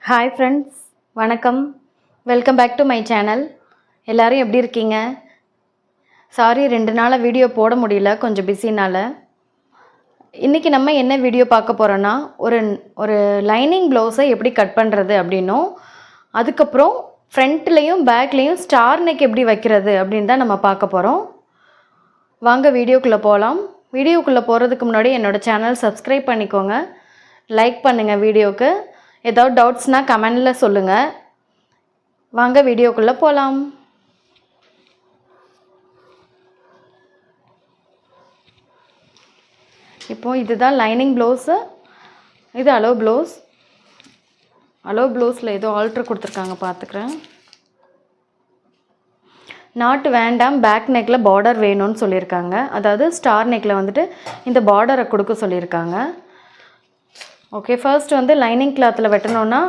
Hi friends, வணக்கம். Welcome back to my channel. எல்லோரும் எப்படி இருக்கீங்க? சாரி, 2 நாளாக வீடியோ போட முடியல, கொஞ்சம் பிஸினால். இன்றைக்கி நம்ம என்ன வீடியோ பார்க்க போகிறோன்னா, ஒரு லைனிங் ப்ளவுஸை எப்படி கட் பண்ணுறது அப்படின்னும், அதுக்கப்புறம் ஃப்ரண்ட்லேயும் பேக்லேயும் ஸ்டார் நெக் எப்படி வைக்கிறது அப்படின்னு தான் நம்ம பார்க்க போகிறோம். வாங்க வீடியோக்குள்ளே போகலாம். வீடியோக்குள்ளே போகிறதுக்கு முன்னாடி என்னோடய சேனல் சப்ஸ்கிரைப் பண்ணிக்கோங்க, லைக் பண்ணுங்கள். வீடியோவுக்கு ஏதாவது டவுட்ஸ்னால் கமெண்டில் சொல்லுங்கள். வாங்க வீடியோக்குள்ளே போகலாம். இப்போது இதுதான் லைனிங் ப்ளவுஸு, இது அலோ ப்ளவுஸ். அலோ ப்ளவுஸில் ஏதோ ஆல்ட்ரு கொடுத்துருக்காங்க, பார்த்துக்கிறேன். நாட்டு வேண்டாம், பேக் நெக்கில் பார்டர் வேணும்னு சொல்லியிருக்காங்க. அதாவது ஸ்டார் நெக்கில் வந்துட்டு இந்த பார்டரை கொடுக்க சொல்லியிருக்காங்க. ஓகே, ஃபர்ஸ்ட் வந்து லைனிங் கிளாத்தில் வெட்டணுன்னா,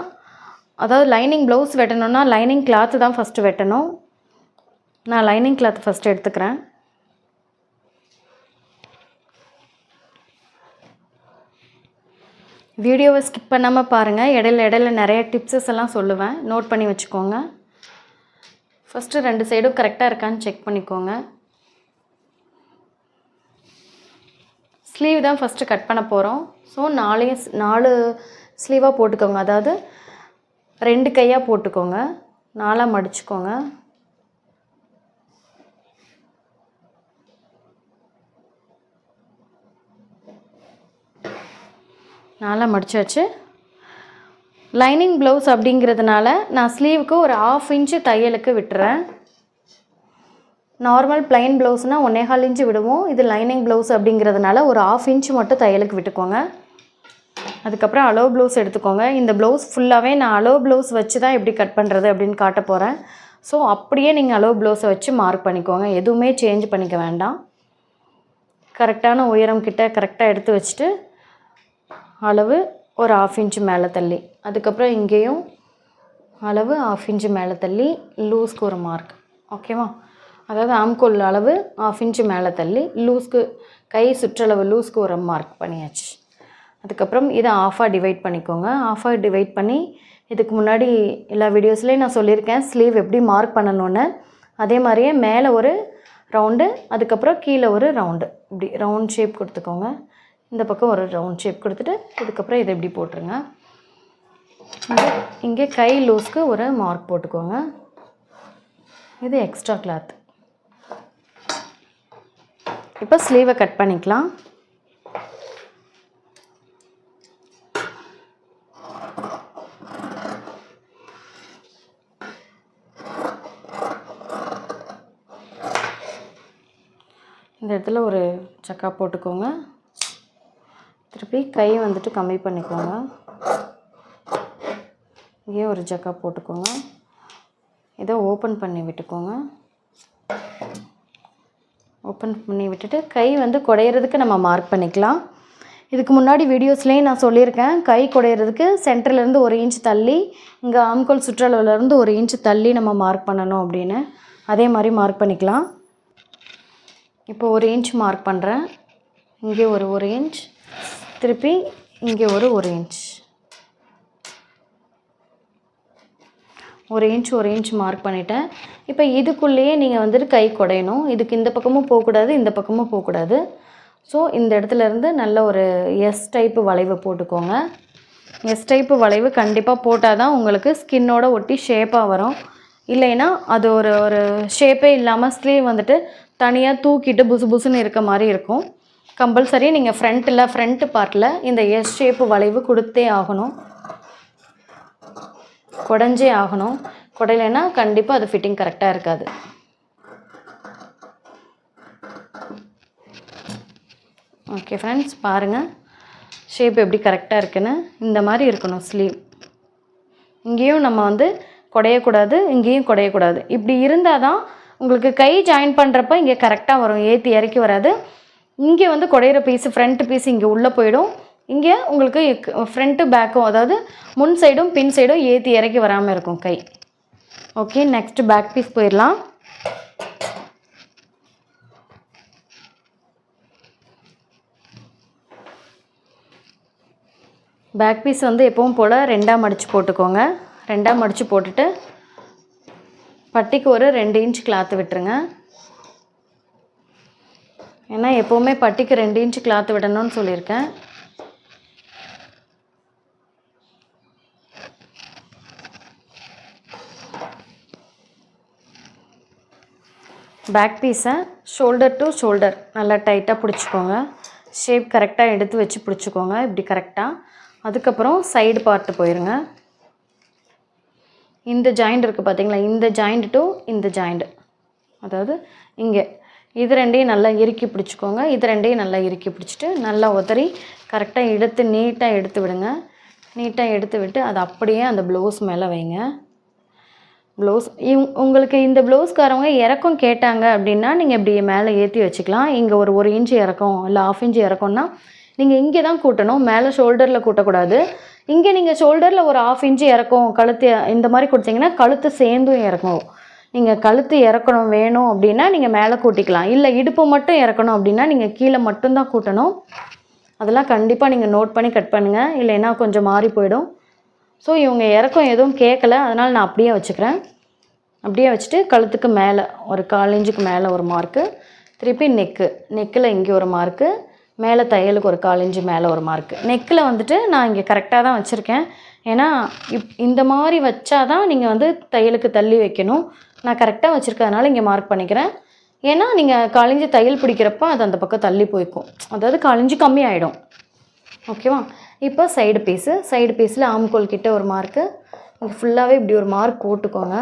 அதாவது லைனிங் ப்ளவுஸ் வெட்டணுன்னா லைனிங் கிளாத்து தான் ஃபஸ்ட்டு வெட்டணும். நான் லைனிங் கிளாத் ஃபஸ்ட்டு எடுத்துக்கிறேன். வீடியோவை ஸ்கிப் பண்ணாமல் பாருங்கள். இடையில நிறைய டிப்ஸஸ் எல்லாம் சொல்லுவேன், நோட் பண்ணி வச்சுக்கோங்க. ஃபஸ்ட்டு 2 சைடும் கரெக்டாக இருக்கான்னு செக் பண்ணிக்கோங்க. ஸ்லீவ் தான் ஃபஸ்ட்டு கட் பண்ண போகிறோம். ஸோ 4 ஸ்லீவாக போட்டுக்கோங்க, அதாவது 2 கையாக போட்டுக்கோங்க, 4ஆக மடிச்சுக்கோங்க. நாலாக மடிச்சாச்சு. லைனிங் ப்ளவுஸ் அப்படிங்கிறதுனால நான் ஸ்லீவுக்கு ஒரு 1/2 இன்ச்சு தையலுக்கு விட்டுறேன். நார்மல் ப்ளைன் ப்ளவுஸ்னால் 1.25 இன்ச்சு விடுவோம். இது லைனிங் ப்ளவுஸ் அப்படிங்கிறதுனால ஒரு 1/2 இன்ச்சு மட்டும் தையலுக்கு விட்டுக்கோங்க. அதுக்கப்புறம் அலோ ப்ளவுஸ் எடுத்துக்கோங்க. இந்த ப்ளவுஸ் ஃபுல்லாகவே நான் அலோ ப்ளவுஸ் வச்சு தான் எப்படி கட் பண்ணுறது அப்படின்னு காட்ட போகிறேன். ஸோ அப்படியே நீங்கள் அலோ ப்ளவுஸை வச்சு மார்க் பண்ணிக்கோங்க, எதுவுமே சேஞ்ச் பண்ணிக்க வேண்டாம். கரெக்டான உயரம் கிட்ட கரெக்டாக எடுத்து வச்சுட்டு அளவு ஒரு 1/2 இன்ச்சு மேலே தள்ளி, அதுக்கப்புறம் இங்கேயும் அளவு 1/2 இன்ச்சு மேலே தள்ளி லூஸ்க்கு ஒரு மார்க். ஓகேவா? அதாவது ஆம்கோல் அளவு 1/2 இன்ச்சு மேலே தள்ளி லூஸ்க்கு, கை சுற்றளவு லூஸ்க்கு ஒரு மார்க் பண்ணியாச்சு. அதுக்கப்புறம் இதை 1/2ஆக டிவைட் பண்ணிக்கோங்க. 1/2ஆக டிவைட் பண்ணி, இதுக்கு முன்னாடி எல்லா வீடியோஸ்லேயும் நான் சொல்லியிருக்கேன் ஸ்லீவ் எப்படி மார்க் பண்ணணுன்னு. அதே மாதிரியே மேலே ஒரு ரவுண்டு, அதுக்கப்புறம் கீழே ஒரு ரவுண்டு, இப்படி ரவுண்ட் ஷேப் கொடுத்துக்கோங்க. இந்த பக்கம் ஒரு ரவுண்ட் ஷேப் கொடுத்துட்டு இதுக்கப்புறம் இதை இப்படி போட்டுருங்க. இங்கே கை லூஸ்க்கு ஒரு மார்க் போட்டுக்கோங்க. இது எக்ஸ்ட்ரா கிளாத். இப்போ ஸ்லீவை கட் பண்ணிக்கலாம். இந்த இடத்துல ஒரு சக்கா போட்டுக்கோங்க. திருப்பி கை வந்துட்டு கம்மி பண்ணிக்கோங்க. இங்கே ஒரு ஜக்கா போட்டுக்கோங்க. இதை ஓப்பன் பண்ணி விட்டுக்கோங்க. ஓப்பன் பண்ணி விட்டுட்டு கை வந்து குடையிறதுக்கு நம்ம மார்க் பண்ணிக்கலாம். இதுக்கு முன்னாடி வீடியோஸ்லேயும் நான் சொல்லியிருக்கேன், கை குடையிறதுக்கு சென்டர்லேருந்து 1 இன்ச் தள்ளி, இங்கே ஆம்கோல் சுற்றளவுலேருந்து 1 இன்ச் தள்ளி நம்ம மார்க் பண்ணணும் அப்படின்னு. அதே மாதிரி மார்க் பண்ணிக்கலாம். இப்போ 1 இன்ச் மார்க் பண்ணுறேன். இங்கே ஒரு 1 இன்ச், திருப்பி இங்கே ஒரு 1 இன்ச், 1 இன்ச் 1 இன்ச் மார்க் பண்ணிட்டேன். இப்போ இதுக்குள்ளேயே நீங்கள் வந்துட்டு கை குடையணும். இதுக்கு இந்த பக்கமும் போகக்கூடாது, இந்த பக்கமும் போகக்கூடாது. ஸோ இந்த இடத்துலேருந்து நல்ல ஒரு எஸ் டைப்பு வளைவு போட்டுக்கோங்க. எஸ் டைப்பு வளைவு கண்டிப்பாக போட்டால் தான் உங்களுக்கு ஸ்கின்னோட ஒட்டி ஷேப்பாக வரும். இல்லைன்னா அது ஒரு ஒரு ஷேப்பே இல்லாமல் ஸ்லீவ் வந்துட்டு தனியாக தூக்கிட்டு புசு புசுன்னு இருக்க மாதிரி இருக்கும். கம்பல்சரி நீங்கள் ஃப்ரண்ட்டு பார்ட்டில் இந்த எஸ் ஷேப்பு வளைவு கொடுத்தே ஆகணும், குடஞ்சே ஆகணும். குடையிலனா கண்டிப்பாக அது ஃபிட்டிங் கரெக்டாக இருக்காது. ஓகே ஃப்ரெண்ட்ஸ், பாருங்கள் ஷேப் எப்படி கரெக்டாக இருக்குன்னு. இந்த மாதிரி இருக்கணும் ஸ்லீவ். இங்கேயும் நம்ம வந்து குடையக்கூடாது, இங்கேயும் குடையக்கூடாது. இப்படி இருந்தால் தான் உங்களுக்கு கை ஜாயின் பண்ணுறப்ப இங்கே கரெக்டாக வரும், ஏற்றி இறக்கி வராது. இங்கே வந்து குடையிற பீஸு, ஃப்ரண்ட் பீஸ் இங்கே உள்ளே போயிடும். இங்கே உங்களுக்கு ஃப்ரண்ட்டு பேக்கும், அதாவது முன் சைடும் பின் சைடும் ஏற்றி இறக்கி வராமல் இருக்கும் கை. ஓகே, நெக்ஸ்ட்டு பேக் பீஸ் போயிடலாம். பேக் பீஸ் வந்து எப்பவும் போல் 2ஆக மடித்து போட்டுக்கோங்க. 2ஆக மடித்து போட்டுட்டு பட்டிக்கு ஒரு 2 இன்ச் கிளாத்து விட்டுருங்க. ஏன்னா எப்போவுமே பட்டிக்கு 2 இன்ச் கிளாத்து விடணும்னு சொல்லியிருக்கேன். பேக் பீஸை ஷோல்டர் டு ஷோல்டர் நல்லா டைட்டாக பிடிச்சிக்கோங்க. ஷேப் கரெக்டாக எடுத்து வச்சு பிடிச்சிக்கோங்க, இப்படி கரெக்டாக. அதுக்கப்புறம் சைடு பார்ட்டு போயிருங்க. இந்த ஜாயிண்ட் இருக்குது பார்த்தீங்களா, இந்த ஜாயிண்ட் டு இந்த ஜாயிண்ட், அதாவது இங்கே இது ரெண்டையும் நல்லா இறுக்கி பிடிச்சிக்கோங்க. இது ரெண்டையும் நல்லா இறுக்கி பிடிச்சிட்டு நல்லா உதறி கரெக்டாக எடுத்து நீட்டாக எடுத்து விடுங்க. நீட்டாக எடுத்து விட்டு அதை அப்படியே அந்த ப்ளவுஸ் மேலே வைங்க. ப்ளவுஸ் உங்களுக்கு இந்த ப்ளவுஸ்காரவங்க இறக்கம் கேட்டாங்க அப்படின்னா நீங்கள் இப்படி மேலே ஏற்றி வச்சுக்கலாம். இங்கே ஒரு 1 இன்ச்சு இறக்கம் இல்லை 1/2 இன்ச்சு இறக்கம்னா நீங்கள் இங்கே தான் கூட்டணும், மேலே ஷோல்டரில் கூட்டக்கூடாது. இங்கே நீங்கள் ஷோல்டரில் ஒரு 1/2 இன்ச்சு இறக்கம் கழுத்து இந்த மாதிரி கொடுத்தீங்கன்னா கழுத்து சேர்ந்தும் இறக்கும். நீங்கள் கழுத்து இறக்கணும் வேணும் அப்படின்னா நீங்கள் மேலே கூட்டிக்கலாம். இல்லை இடுப்பு மட்டும் இறக்கணும் அப்படின்னா நீங்கள் கீழே மட்டும்தான் கூட்டணும். அதெல்லாம் கண்டிப்பாக நீங்கள் நோட் பண்ணி கட் பண்ணுங்கள், இல்லைன்னா கொஞ்சம் மாறி போயிடும். ஸோ இவங்க இறக்கம் எதுவும் கேட்கல, அதனால் நான் அப்படியே வச்சுக்கிறேன். அப்படியே வச்சுட்டு கழுத்துக்கு மேலே ஒரு 1/4 இன்ச்சுக்கு மேலே ஒரு மார்க்கு, திருப்பி நெக்கில் இங்கே ஒரு மார்க்கு, மேலே தையலுக்கு ஒரு 1/4 இன்ச்சு மேலே ஒரு மார்க்கு. நெக்கில் வந்துட்டு நான் இங்கே கரெக்டாக தான் வச்சுருக்கேன். ஏன்னா இந்த மாதிரி வச்சா தான் நீங்கள் வந்து தையலுக்கு தள்ளி வைக்கணும். நான் கரெக்டாக வச்சுருக்கிறதுனால இங்கே மார்க் பண்ணிக்கிறேன். ஏன்னா நீங்கள் 1/4 இன்ச்சு தையல் பிடிக்கிறப்ப அது அந்த பக்கம் தள்ளி போய்க்கும், அதாவது 1/4 இன்ச்சு கம்மி ஆகிடும். ஓகேவா? இப்போ சைடு பீஸில் ஆம்கோல் கிட்ட ஒரு மார்க்கு, இங்கே ஃபுல்லாகவே இப்படி ஒரு மார்க் போட்டுக்கோங்க.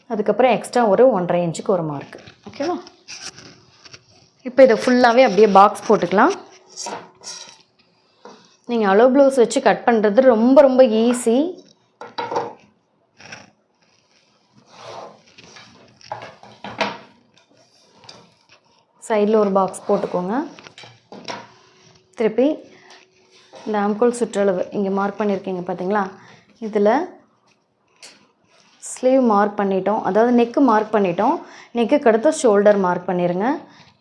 அதுக்கப்புறம் எக்ஸ்ட்ரா ஒரு 1.5 இன்ச்சுக்கு ஒரு மார்க்கு. ஓகேவா? இப்போ இதை ஃபுல்லாகவே அப்படியே பாக்ஸ் போட்டுக்கலாம். நீங்கள் அளவு ப்ளவுஸ் வச்சு கட் பண்ணுறது ரொம்ப ரொம்ப ஈஸி. சைடில் ஒரு பாக்ஸ் போட்டுக்கோங்க. திருப்பி இந்த ஆம்கோல் சுற்றளவு இங்கே மார்க் பண்ணியிருக்கீங்க பார்த்தீங்களா, இதில் ஸ்லீவ் மார்க் பண்ணிட்டோம், அதாவது நெக்கு மார்க் பண்ணிட்டோம். நெக்குக்கு அடுத்து ஷோல்டர் மார்க் பண்ணிடுங்க.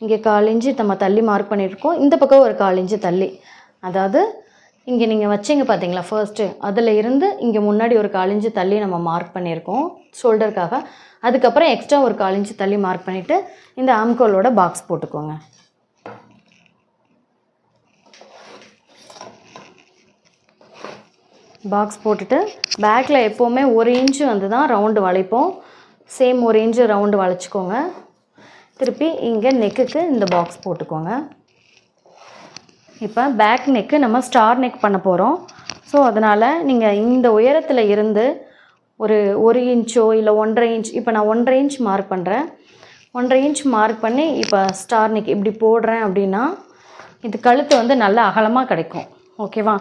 இங்கே 1/4 இன்ச்சு நம்ம தள்ளி மார்க் பண்ணியிருக்கோம், இந்த பக்கம் ஒரு 1/4 இன்ச்சு தள்ளி, அதாவது இங்கே நீங்கள் வச்சிங்க பார்த்தீங்களா ஃபர்ஸ்ட்டு, அதில் இருந்து இங்கே முன்னாடி ஒரு 1/4 இன்ச்சு தள்ளி நம்ம மார்க் பண்ணியிருக்கோம் ஷோல்டருக்காக. அதுக்கப்புறம் எக்ஸ்ட்ரா ஒரு 1/4 இன்ச்சு தள்ளி மார்க் பண்ணிவிட்டு இந்த ஆம்கோலோட பாக்ஸ் போட்டுக்கோங்க. பாக்ஸ் போட்டுட்டு பேக்கில் எப்போவுமே 1 இன்ச்சு வந்து தான் ரவுண்டு வளைப்போம். சேம் 1 இன்ச்சு ரவுண்டு வளைச்சிக்கோங்க. திருப்பி இங்கே நெக்குக்கு இந்த பாக்ஸ் போட்டுக்கோங்க. இப்போ பேக் நெக்கு நம்ம ஸ்டார் நெக் பண்ண போகிறோம். ஸோ அதனால் நீங்கள் இந்த உயரத்தில் இருந்து ஒரு 1 இன்ச்சோ இல்லை 1.5 இன்ச், இப்போ நான் 1.5 இன்ச் மார்க் பண்ணுறேன். 1.5 இன்ச் மார்க் பண்ணி இப்போ ஸ்டார் நெக் இப்படி போடுறேன் அப்படின்னா இது கழுத்து வந்து நல்லா அகலமாக கிடைக்கும். ஓகேவா?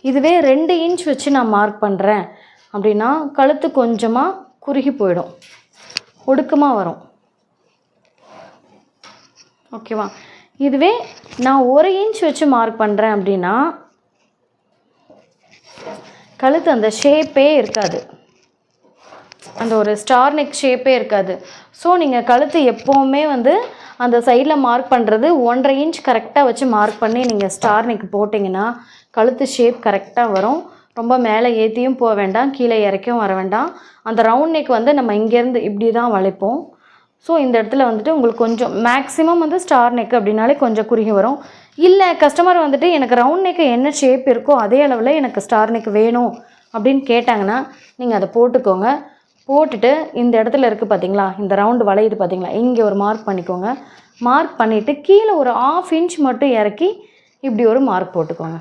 இதுவே 2 இன்ச் வச்சு நான் மார்க் பண்ணுறேன் அப்படின்னா கழுத்து கொஞ்சமாக குறுகி போயிடும், ஒடுக்கமாக வரும். ஓகேவா? இதுவே நான் 1 இன்ச் வச்சு மார்க் பண்ணுறேன் அப்படின்னா கழுத்து அந்த ஷேப்பே இருக்காது, அந்த ஒரு ஸ்டார் நெக் ஷேப்பே இருக்காது. ஸோ நீங்கள் கழுத்து எப்போவுமே வந்து அந்த சைடில் மார்க் பண்ணுறது 1.5 இன்ச் கரெக்டாக வச்சு மார்க் பண்ணி நீங்கள் ஸ்டார் நெக் போட்டிங்கன்னா கழுத்து ஷேப் கரெக்டாக வரும். ரொம்ப மேலே ஏற்றியும் போக வேண்டாம், கீழே இறக்கவும் வர வேண்டாம். அந்த ரவுண்ட் நெக் வந்து நம்ம இங்கேருந்து இப்படி தான் வளைப்போம். ஸோ இந்த இடத்துல வந்துட்டு உங்களுக்கு கொஞ்சம் மேக்ஸிமம் வந்து ஸ்டார் நெக் அப்படின்னாலே கொஞ்சம் குறுகி வரும். இல்லை கஸ்டமர் வந்துட்டு எனக்கு ரவுண்ட் நெக்கு என்ன ஷேப் இருக்கோ அதே அளவில் எனக்கு ஸ்டார் நெக் வேணும் அப்படின்னு கேட்டாங்கன்னா நீங்கள் அதை போட்டுக்கோங்க. போட்டுட்டு இந்த இடத்துல இருக்குது பார்த்தீங்களா, இந்த ரவுண்டு வளையுது பார்த்தீங்களா, இங்கே ஒரு மார்க் பண்ணிக்கோங்க. மார்க் பண்ணிவிட்டு கீழே ஒரு 1/2 இன்ச் மட்டும் இறக்கி இப்படி ஒரு மார்க் போட்டுக்கோங்க.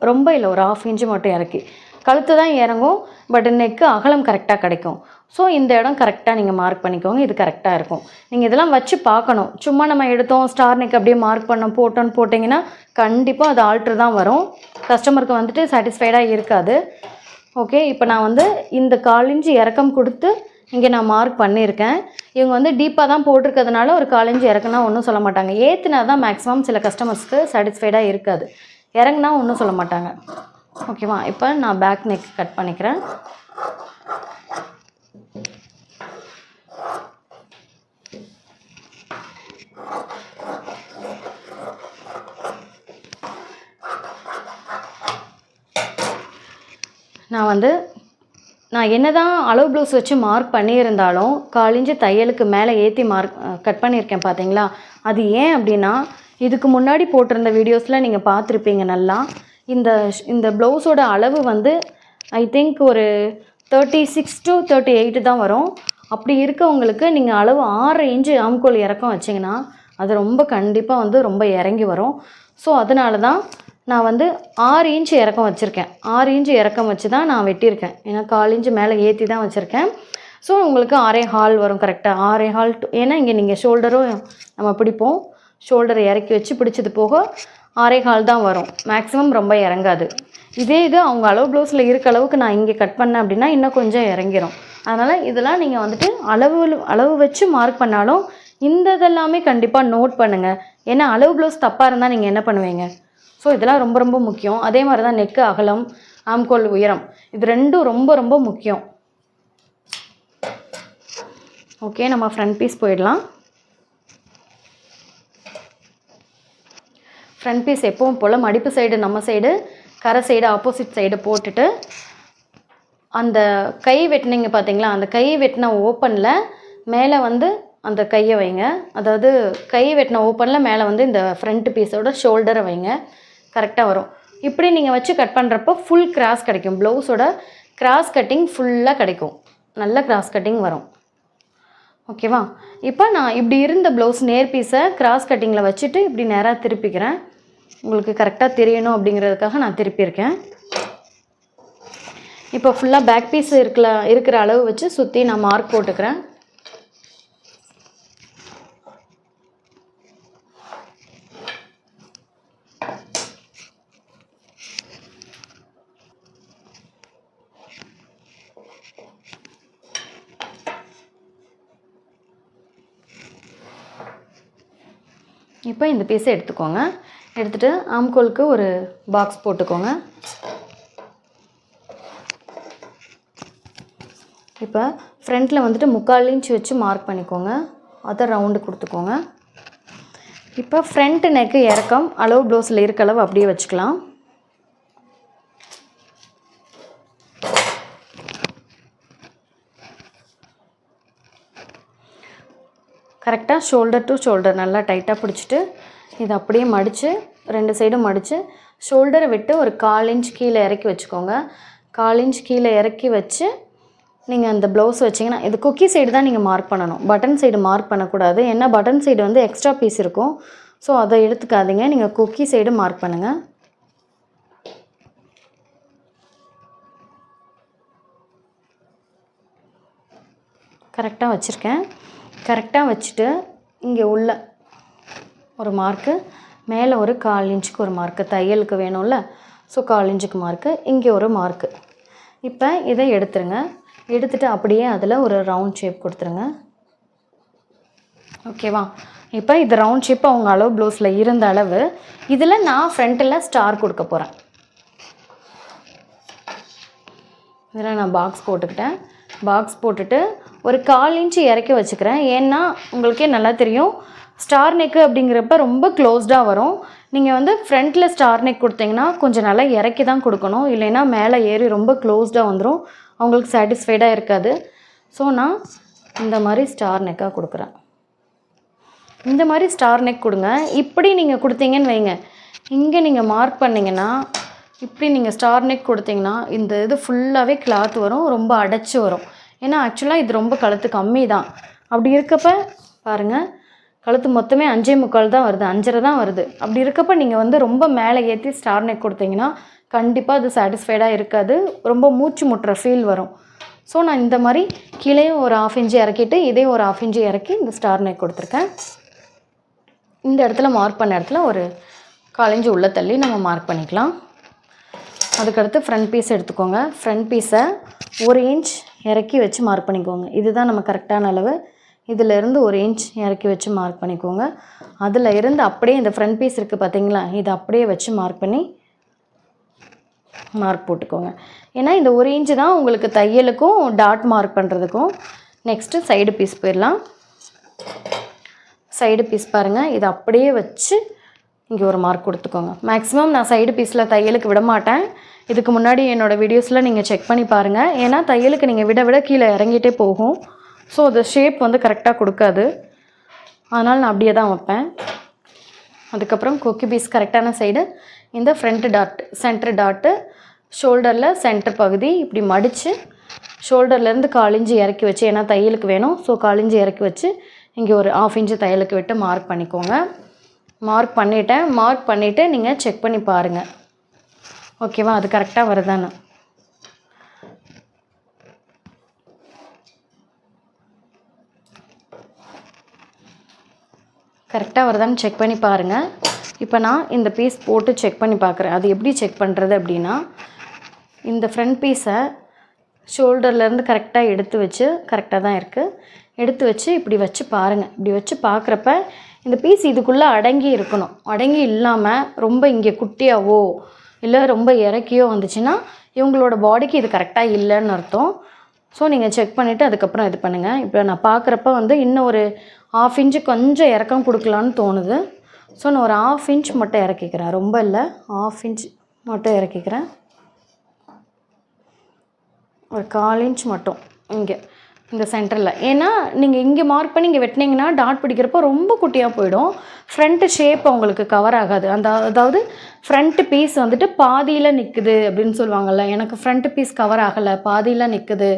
ரொம்ப இல்லை, ஒரு 1/2 இன்ச்சு மட்டும் இறக்கி. கழுத்து தான் இறங்கும், பட் நெக்கு அகலம் கரெக்டாக கிடைக்கும். ஸோ இந்த இடம் கரெக்டாக நீங்கள் மார்க் பண்ணிக்கோங்க, இது கரெக்டாக இருக்கும். நீங்கள் இதெல்லாம் வச்சு பார்க்கணும். சும்மா நம்ம எடுத்தோம் ஸ்டார் நெக் அப்படியே மார்க் போட்டோன்னு போட்டிங்கன்னா கண்டிப்பாக அது ஆல்ட்ரு தான் வரும். கஸ்டமருக்கு வந்துட்டு சாட்டிஸ்ஃபைடாக இருக்காது. ஓகே, இப்போ நான் வந்து இந்த 1/4 இன்ச்சு இறக்கம் கொடுத்து இங்கே நான் மார்க் பண்ணியிருக்கேன். இவங்க வந்து டீப்பாக தான் போட்டிருக்கிறதுனால ஒரு 1/4 இன்ச்சு இறக்குனா ஒன்றும் சொல்ல மாட்டாங்க. ஏற்றுனா தான் மேக்ஸிமம் சில கஸ்டமர்ஸ்க்கு சாட்டிஸ்ஃபைடாக இருக்காது, இறங்குனா ஒன்றும் சொல்ல மாட்டாங்க. ஓகேவா? இப்போ நான் பேக் நெக் கட் பண்ணிக்கிறேன். நான் என்ன தான் அளவு ப்ளவுஸ் வச்சு மார்க் பண்ணியிருந்தாலும் 1/4 இன்ச்சு தையலுக்கு மேலே ஏற்றி கட் பண்ணியிருக்கேன் பார்த்தீங்களா. அது ஏன் அப்படின்னா, இதுக்கு முன்னாடி போட்டிருந்த வீடியோஸில் நீங்கள் பார்த்துருப்பீங்க நல்லா. இந்த ப்ளவுஸோட அளவு வந்து ஐ திங்க் ஒரு 36 to 38 தான் வரும். அப்படி இருக்கவங்களுக்கு நீங்கள் அளவு 6 இன்ச்சு ஆம்கோல் இறக்கம் வச்சிங்கன்னா அது ரொம்ப கண்டிப்பாக வந்து ரொம்ப இறங்கி வரும். ஸோ அதனால தான் நான் வந்து 6 இன்ச்சு இறக்கம் வச்சுருக்கேன். 6 இன்ச்சு இறக்கம் வச்சு தான் நான் வெட்டியிருக்கேன். ஏன்னா 1/4 இன்ச்சு மேலே ஏற்றி தான் வச்சுருக்கேன். ஸோ உங்களுக்கு 6.25 வரும் கரெக்டாக. 6.25 ஏன்னா இங்கே நீங்கள் ஷோல்டரும் நம்ம பிடிப்போம். ஷோல்டரை இறக்கி வச்சு பிடிச்சது போக 6.25 தான் வரும். மேக்ஸிமம் ரொம்ப இறங்காது. இதே இது அவங்க அளவு ப்ளவுஸில் இருக்க அளவுக்கு நான் இங்கே கட் பண்ணேன் அப்படின்னா இன்னும் கொஞ்சம் இறங்கிடும். அதனால் இதெல்லாம் நீங்கள் வந்துட்டு அளவு வச்சு மார்க் பண்ணாலும் இதெல்லாமே கண்டிப்பாக நோட் பண்ணுங்கள். ஏன்னா அளவு ப்ளவுஸ் தப்பாக இருந்தால் நீங்கள் என்ன பண்ணுவீங்க? ஸோ இதெல்லாம் ரொம்ப ரொம்ப முக்கியம். அதே மாதிரி தான் நெக்கு அகலம், ஆம்கோல் உயரம், இது ரெண்டும் ரொம்ப ரொம்ப முக்கியம். ஓகே, நம்ம ஃப்ரண்ட் பீஸ் போயிடலாம். ஃப்ரண்ட் பீஸ் எப்பவும் போல் மடிப்பு சைடு நம்ம சைடு, கரை சைடு ஆப்போசிட் சைடு போட்டுட்டு அந்த கை வெட்டினீங்க பார்த்தீங்களா, அந்த கை வெட்டின ஓப்பனில் மேலே வந்து அந்த கையை வைங்க. அதாவது கை வெட்டின ஓப்பனில் மேலே வந்து இந்த ஃப்ரண்ட் பீஸோட ஷோல்டரை வைங்க. கரெக்டாக வரும். இப்படி நீங்கள் வச்சு கட் பண்ணுறப்போ ஃபுல் கிராஸ் கிடைக்கும். ப்ளவுஸோட கிராஸ் கட்டிங் ஃபுல்லாக கிடைக்கும். நல்ல கிராஸ் கட்டிங் வரும். ஓகேவா? இப்போ நான் இப்படி இருந்த ப்ளவுஸ் நேர் பீஸை கிராஸ் கட்டிங்கில் வச்சுட்டு இப்படி நேராக திருப்பிக்கிறேன். உங்களுக்கு கரெக்டாக தெரியணும் அப்படிங்கிறதுக்காக நான் திருப்பியிருக்கேன். இப்போ ஃபுல்லாக பேக் பீஸ் இருக்கிற அளவு வச்சு சுற்றி நான் மார்க் போட்டுக்கிறேன். இப்போ இந்த பீஸை எடுத்துக்கோங்க. எடுத்துகிட்டு ஆம்கோலுக்கு ஒரு பாக்ஸ் போட்டுக்கோங்க. இப்போ ஃப்ரண்ட்டில் வந்துட்டு 3/4 இன்ச் வச்சு மார்க் பண்ணிக்கோங்க. அதை ரவுண்டு கொடுத்துக்கோங்க. இப்போ ஃப்ரண்ட் நெக்கு இறக்கம் அளவு ப்ளவுஸில் இருக்க அளவு அப்படியே வச்சுக்கலாம். கரெக்டாக ஷோல்டர் டு ஷோல்டர் நல்லா டைட்டாக பிடிச்சிட்டு இதை அப்படியே மடித்து 2 சைடும் மடித்து ஷோல்டரை விட்டு ஒரு 1/4 இன்ச் கீழே இறக்கி வச்சுக்கோங்க. 1/4 இன்ச் கீழே இறக்கி வச்சு நீங்கள் அந்த ப்ளவுஸ் வச்சிங்கன்னா, இது கொக்கி சைடு தான் நீங்கள் மார்க் பண்ணணும். பட்டன் சைடு மார்க் பண்ணக்கூடாது. ஏன்னா பட்டன் சைடு வந்து எக்ஸ்ட்ரா பீஸ் இருக்கும். ஸோ அதை எடுத்துக்காதீங்க. நீங்கள் கொக்கி சைடு மார்க் பண்ணுங்கள். கரெக்டாக வச்சுருக்கேன். கரெக்டாக வச்சுட்டு இங்கே உள்ள ஒரு மார்க்கு, மேலே ஒரு 1/4 இன்ச்சுக்கு ஒரு மார்க்கு, தையலுக்கு வேணும்ல. ஸோ 1/4 இன்ச்சுக்கு மார்க்கு, இங்கே ஒரு மார்க்கு. இப்போ இதை எடுத்துருங்க. எடுத்துகிட்டு அப்படியே அதில் ஒரு ரவுண்ட் ஷேப் கொடுத்துருங்க. ஓகேவா? இப்போ இது ரவுண்ட் ஷேப் அவங்க அளவு ப்ளவுஸில் இருந்த அளவு. இதில் நான் ஃப்ரண்ட்டில் ஸ்டார் கொடுக்க போகிறேன். இதில் நான் பாக்ஸ் போட்டுக்கிட்டேன். பாக்ஸ் போட்டுட்டு ஒரு 1/4 இன்ச்சு இறக்கி வச்சுக்கிறேன். ஏன்னா உங்களுக்கே நல்லா தெரியும், ஸ்டார் நெக்கு அப்படிங்கிறப்ப ரொம்ப க்ளோஸ்டாக வரும். நீங்கள் வந்து ஃப்ரண்ட்டில் ஸ்டார் நெக் கொடுத்தீங்கன்னா கொஞ்சம் நல்லா இறக்கி தான் கொடுக்கணும். இல்லைன்னா மேலே ஏறி ரொம்ப க்ளோஸ்டாக வந்துடும். அவங்களுக்கு சாட்டிஸ்ஃபைடாக இருக்காது. ஸோ நான் இந்த மாதிரி ஸ்டார் நெக்காக கொடுக்குறேன். இந்த மாதிரி ஸ்டார் நெக் கொடுங்க. இப்படி நீங்கள் கொடுத்தீங்கன்னு வைங்க, இங்கே நீங்கள் மார்க் பண்ணிங்கன்னா, இப்படி நீங்கள் ஸ்டார் நெக் கொடுத்தீங்கன்னா இந்த இது ஃபுல்லாகவே கிளாத் வரும், ரொம்ப அடைச்சி வரும். ஏன்னா ஆக்சுவலாக இது ரொம்ப கழுத்து கம்மி தான். அப்படி இருக்கப்போ பாருங்கள், கழுத்து மொத்தமே 5.25 தான் வருது, 5.5 தான் வருது. அப்படி இருக்கப்போ நீங்கள் வந்து ரொம்ப மேலே ஏற்றி ஸ்டார் நெக் கொடுத்தீங்கன்னா கண்டிப்பாக அது சாட்டிஸ்ஃபைடாக இருக்காது. ரொம்ப மூச்சு முட்டுற ஃபீல் வரும். ஸோ நான் இந்த மாதிரி கீழேயும் ஒரு 1/2 இன்ச்சு இறக்கிட்டு இதையும் ஒரு 1/2 இன்ச்சு இறக்கி இந்த ஸ்டார் நெக் கொடுத்துருக்கேன். இந்த இடத்துல மார்க் பண்ண இடத்துல ஒரு 1/4 இன்ச்சு உள்ளே தள்ளி நம்ம மார்க் பண்ணிக்கலாம். அதுக்கடுத்து ஃப்ரண்ட் பீஸ் எடுத்துக்கோங்க. ஃப்ரண்ட் பீஸை 1 இன்ச் இறக்கி வச்சு மார்க் பண்ணிக்கோங்க. இதுதான் நம்ம கரெக்டான அளவு. இதிலேருந்து 1 இன்ச் இறக்கி வச்சு மார்க் பண்ணிக்கோங்க. அதில் இருந்து அப்படியே இந்த ஃப்ரண்ட் பீஸ் இருக்குது பார்த்தீங்களா, இதை அப்படியே வச்சு மார்க் பண்ணி மார்க் போட்டுக்கோங்க. ஏன்னா இந்த 1 இன்ச்சு தான் உங்களுக்கு தையலுக்கும் டாட் மார்க் பண்ணுறதுக்கும். நெக்ஸ்ட்டு சைடு பீஸ் போயிடலாம். சைடு பீஸ் பாருங்கள், இதை அப்படியே வச்சு இங்கே ஒரு மார்க் கொடுத்துக்கோங்க. மேக்ஸிமம் நான் சைடு பீஸில் தையலுக்கு விட மாட்டேன். இதுக்கு முன்னாடி என்னோடய வீடியோஸில் நீங்கள் செக் பண்ணி பாருங்கள். ஏன்னா தையலுக்கு நீங்கள் விட கீழே இறங்கிட்டே போகும். ஸோ அது ஷேப் வந்து கரெக்டாக கொடுக்காது. அதனால் நான் அப்படியே தான் வைப்பேன். அதுக்கப்புறம் கொக்கி பீஸ் கரெக்டான சைடு இந்த ஃப்ரண்ட் டாட் சென்டர் டாட்டு ஷோல்டரில் சென்டர் பகுதி இப்படி மடித்து ஷோல்டர்லேருந்து 1/4 இன்ச்சு இறக்கி வச்சு, ஏன்னா தையலுக்கு வேணும். ஸோ 1/4 இன்ச்சு இறக்கி வச்சு இங்கே ஒரு 1/2 இன்ச்சு தையலுக்கு விட்டு மார்க் பண்ணிக்கோங்க. மார்க் பண்ணிவிட்டு நீங்கள் செக் பண்ணி பாருங்கள். ஓகேவா, அது கரெக்டாக வருதான்னு. கரெக்டாக வருதான்னு செக் பண்ணி பாருங்கள். இப்போ நான் இந்த பீஸ் போட்டு செக் பண்ணி பார்க்குறேன். அது எப்படி செக் பண்ணுறது அப்படின்னா, இந்த ஃப்ரண்ட் பீஸை ஷோல்டர்லேருந்து கரெக்டாக எடுத்து வச்சு, கரெக்டாக தான் இருக்குது, எடுத்து வச்சு இப்படி வச்சு பாருங்கள். இப்படி வச்சு பார்க்குறப்ப இந்த பீஸ் இதுக்குள்ளே அடங்கி இருக்கணும். அடங்கி இல்லாமல் ரொம்ப இங்கே குட்டியாவோ இல்லை ரொம்ப இறக்கியோ வந்துச்சுன்னா இவங்களோட பாடிக்கு இது கரெக்டாக இல்லைன்னு அர்த்தம். ஸோ நீங்கள் செக் பண்ணிவிட்டு அதுக்கப்புறம் இது பண்ணுங்கள். இப்போ நான் பார்க்குறப்ப வந்து இன்னும் ஒரு 1/2 இன்ச்சு கொஞ்சம் இறக்கம் கொடுக்கலான்னு தோணுது. ஸோ நான் ஒரு 1/2 இன்ச் மட்டும் இறக்கிக்கிறேன். ரொம்ப இல்லை, 1/2 இன்ச் மட்டும் இறக்கிக்கிறேன். ஒரு 1/4 இன்ச் மட்டும் இங்கே இந்த சென்டரில். ஏன்னா நீங்கள் இங்கே மார்க் பண்ணி இங்கே வெட்டினீங்கன்னா டாட் பிடிக்கிறப்போ ரொம்ப குட்டியாக போயிடும். ஃப்ரண்ட்டு ஷேப் உங்களுக்கு கவர் ஆகாது. அதாவது ஃப்ரண்ட்டு பீஸ் வந்துட்டு பாதியில் நிற்குது அப்படின்னு சொல்லுவாங்கள்ல. எனக்கு ஃப்ரண்ட்டு பீஸ் கவர் ஆகலை, பாதியில் நிற்குது,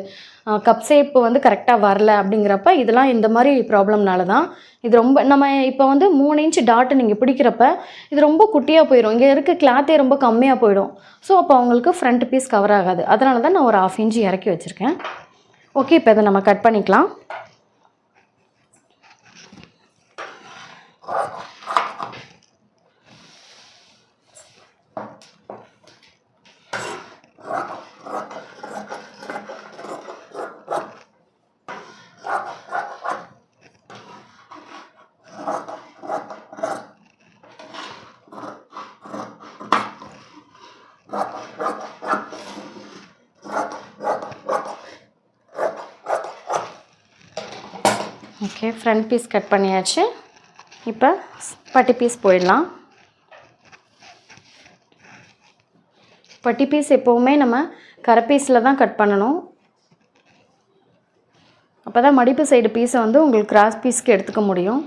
கப் ஷேப்பு வந்து கரெக்டாக வரல அப்படிங்கிறப்ப இதெல்லாம் இந்த மாதிரி ப்ராப்ளம்னால தான். இது ரொம்ப நம்ம இப்போ வந்து 3 இன்ச் டாட்டு நீங்கள் பிடிக்கிறப்ப இது ரொம்ப குட்டியாக போயிடும். இங்கே இருக்க கிளாத்தே ரொம்ப கம்மியாக போயிடும். ஸோ அப்போ அவங்களுக்கு ஃப்ரண்ட் பீஸ் கவர் ஆகாது. அதனால தான் நான் ஒரு 1/2 இன்ச்சு இறக்கி வச்சுருக்கேன். ஓகே, இப்போ இதை நம்ம கட் பண்ணிக்கலாம். ஓகே, ஃப்ரண்ட் பீஸ் கட் பண்ணியாச்சு. இப்போ பட்டி பீஸ் போயிடலாம். பட்டி பீஸ் எப்போவுமே நம்ம கரை பீஸில் தான் கட் பண்ணணும். அப்போ தான் மடிப்பு சைடு பீஸை வந்து உங்களுக்கு கிராஸ் பீஸ்க்கு எடுத்துக்க முடியும்.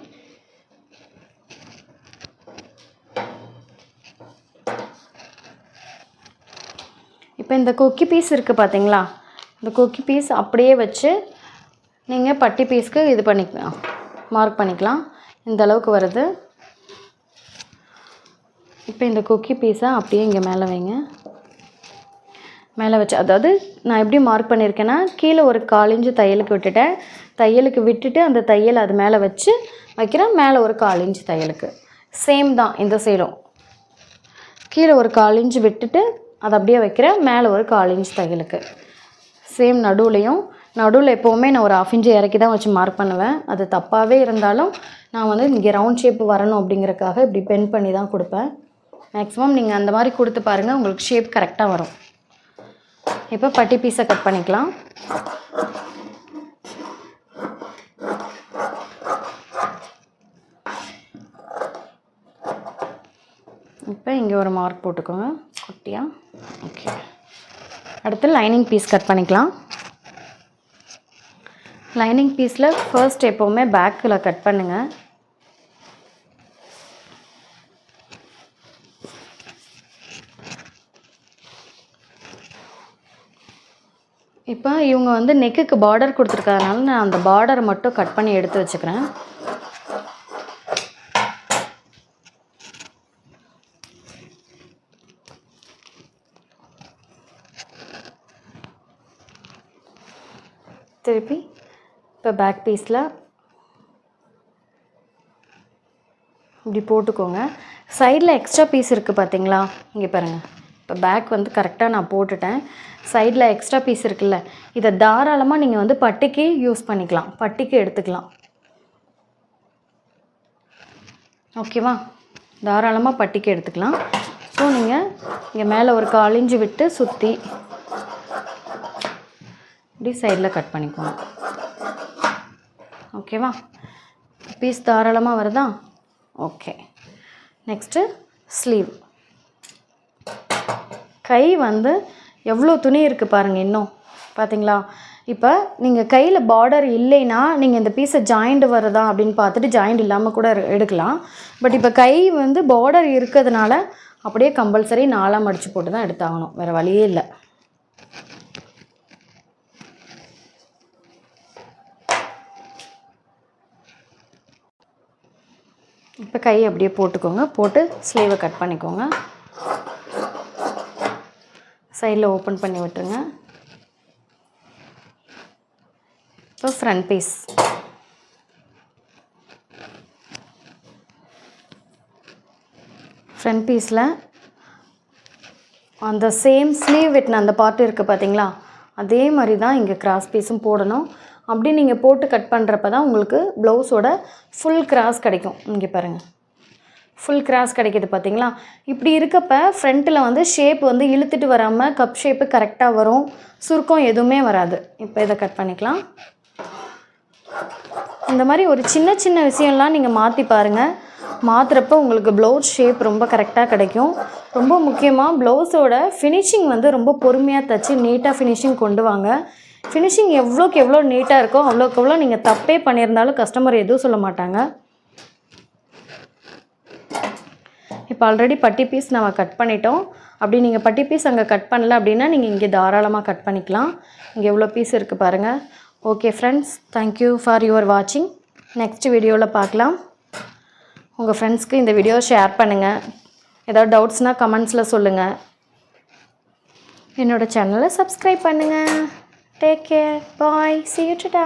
இப்போ இந்த கொக்கி பீஸ் இருக்குது பார்த்தீங்களா, இந்த கொக்கி பீஸ் அப்படியே வச்சு நீங்கள் பட்டி பீஸ்க்கு இது பண்ணிக்கலாம், மார்க் பண்ணிக்கலாம். இந்த அளவுக்கு வருது. இப்போ இந்த கொக்கி பீஸை அப்படியே இங்கே மேலே வைங்க. மேலே வச்சு, அதாவது நான் எப்படி மார்க் பண்ணியிருக்கேன்னா, கீழே ஒரு 1/4 இன்ச்சு தையலுக்கு விட்டுட்டேன். தையலுக்கு விட்டுட்டு அந்த தையல் அது மேலே வச்சு வைக்கிறேன். மேலே ஒரு 1/4 இன்ச்சு தையலுக்கு. சேம் தான் இந்த சைடும். கீழே ஒரு 1/4 இன்ச்சு விட்டுட்டு அதை அப்படியே வைக்கிறேன். மேலே ஒரு 1/4 இன்ச்சு தையலுக்கு. சேம் நடுவில் எப்போவுமே நான் ஒரு 1/2 இன்ச்சு இறக்கி தான் வச்சு மார்க் பண்ணுவேன். அது தப்பாகவே இருந்தாலும் நான் வந்து இங்கே ரவுண்ட் ஷேப் வரணும் அப்படிங்கிறக்காக இப்படி பென் பண்ணி தான் கொடுப்பேன். மேக்ஸிமம் நீங்கள் அந்த மாதிரி கொடுத்து பாருங்கள், உங்களுக்கு ஷேப் கரெக்டாக வரும். இப்போ பட்டி பீஸை கட் பண்ணிக்கலாம். இப்போ இங்கே ஒரு மார்க் போட்டுக்கோங்க குட்டியாக. ஓகே, அடுத்து லைனிங் பீஸ் கட் பண்ணிக்கலாம். லைனிங் பீஸில் ஃபர்ஸ்ட் எப்போவுமே பேக்கில் கட் பண்ணுங்கள். இப்போ இவங்க வந்து நெக்குக்கு பார்டர் கொடுத்துருக்கறதுனால நான் அந்த பார்டரை மட்டும் கட் பண்ணி எடுத்து வச்சுக்கிறேன். திருப்பி இப்போ பேக் பீஸில் இப்படி போட்டுக்கோங்க. சைடில் எக்ஸ்ட்ரா பீஸ் இருக்குது பார்த்தீங்களா, இங்கே பாருங்கள். இப்போ பேக் வந்து கரெக்டாக நான் போட்டுட்டேன். சைடில் எக்ஸ்ட்ரா பீஸ் இருக்குல்ல, இதை தாராளமாக நீங்கள் வந்து பட்டிக்கு யூஸ் பண்ணிக்கலாம், பட்டிக்கு எடுத்துக்கலாம். ஓகேவா, தாராளமாக பட்டிக்கு எடுத்துக்கலாம். ஸோ நீங்கள் இங்கே மேலே ஒரு 1/4 இன்ச்சு விட்டு சுற்றி இப்படி சைடில் கட் பண்ணிக்கோங்க. ஓகேவா, பீஸ் தாராளமாக வருதா? Okay, next sleeve. கை வந்து எவ்வளோ துணி இருக்குது பாருங்கள் இன்னும் பார்த்தீங்களா. இப்போ நீங்கள் கையில் பார்டர் இல்லைன்னா நீங்கள் இந்த பீஸை ஜாயிண்ட் வருதா அப்படின்னு பார்த்துட்டு ஜாயிண்ட் இல்லாமல் கூட எடுக்கலாம். பட் இப்போ கை வந்து பார்டர் இருக்கிறதுனால அப்படியே கம்பல்சரி 4 மடித்து போட்டு தான் எடுத்தாகணும், வேறு வழியே இல்லை. இப்போ கை அப்படியே போட்டுக்கோங்க, போட்டு ஸ்லீவை கட் பண்ணிக்கோங்க, சைடில் ஓப்பன் பண்ணி விட்டுருங்க. இப்போ ஃப்ரண்ட் பீஸ் ஃப்ரண்ட் பீஸில் அந்த சேம் ஸ்லீவ் வெட்டின அந்த பார்ட் இருக்குது பார்த்தீங்களா, அதே மாதிரி தான் இங்கே கிராஸ் பீஸும் போடணும். அப்படி நீங்கள் போட்டு கட் பண்ணுறப்ப தான் உங்களுக்கு ப்ளவுஸோட ஃபுல் கிராஸ் கிடைக்கும். இங்கே பாருங்கள், ஃபுல் கிராஸ் கிடைக்கிது பார்த்தீங்களா. இப்படி இருக்கப்போ ஃப்ரண்ட்டில் வந்து ஷேப் வந்து இழுத்துட்டு வராமல் கப் ஷேப்பு கரெக்டாக வரும், சுருக்கம் எதுவுமே வராது. இப்போ இதை கட் பண்ணிக்கலாம். இந்த மாதிரி ஒரு சின்ன சின்ன விஷயம்லாம் நீங்கள் மாற்றி பாருங்கள். மாற்றுறப்ப உங்களுக்கு ப்ளவுஸ் ஷேப் ரொம்ப கரெக்டாக கிடைக்கும். ரொம்ப முக்கியமாக ப்ளவுஸோட ஃபினிஷிங் வந்து ரொம்ப பொறுமையாக தைச்சி நீட்டாக ஃபினிஷிங் கொண்டு வாங்க. ஃபினிஷிங் எவ்வளோக்கு எவ்வளோ நீட்டாக இருக்கோ அவ்வளோக்கு எவ்வளோ நீங்கள் தப்பே பண்ணியிருந்தாலும் கஸ்டமர் எதுவும் சொல்ல மாட்டாங்க. இப்போ ஆல்ரெடி பட்டி பீஸ் நம்ம கட் பண்ணிட்டோம். அப்படி நீங்கள் பட்டி பீஸ் அங்கே கட் பண்ணல அப்படின்னா நீங்கள் இங்கே தாராளமாக கட் பண்ணிக்கலாம். இங்கே எவ்வளோ பீஸ் இருக்குது பாருங்கள். Okay friends, thank you for your வாட்சிங். நெக்ஸ்ட் வீடியோவில் பார்க்கலாம். உங்கள் ஃப்ரெண்ட்ஸ்க்கு இந்த வீடியோ ஷேர் பண்ணுங்கள். ஏதாவது டவுட்ஸ்னால் கமெண்ட்ஸில் சொல்லுங்கள். என்னோடய சேனலை சப்ஸ்கிரைப் பண்ணுங்கள். Take care, bye, see you, ta-ta.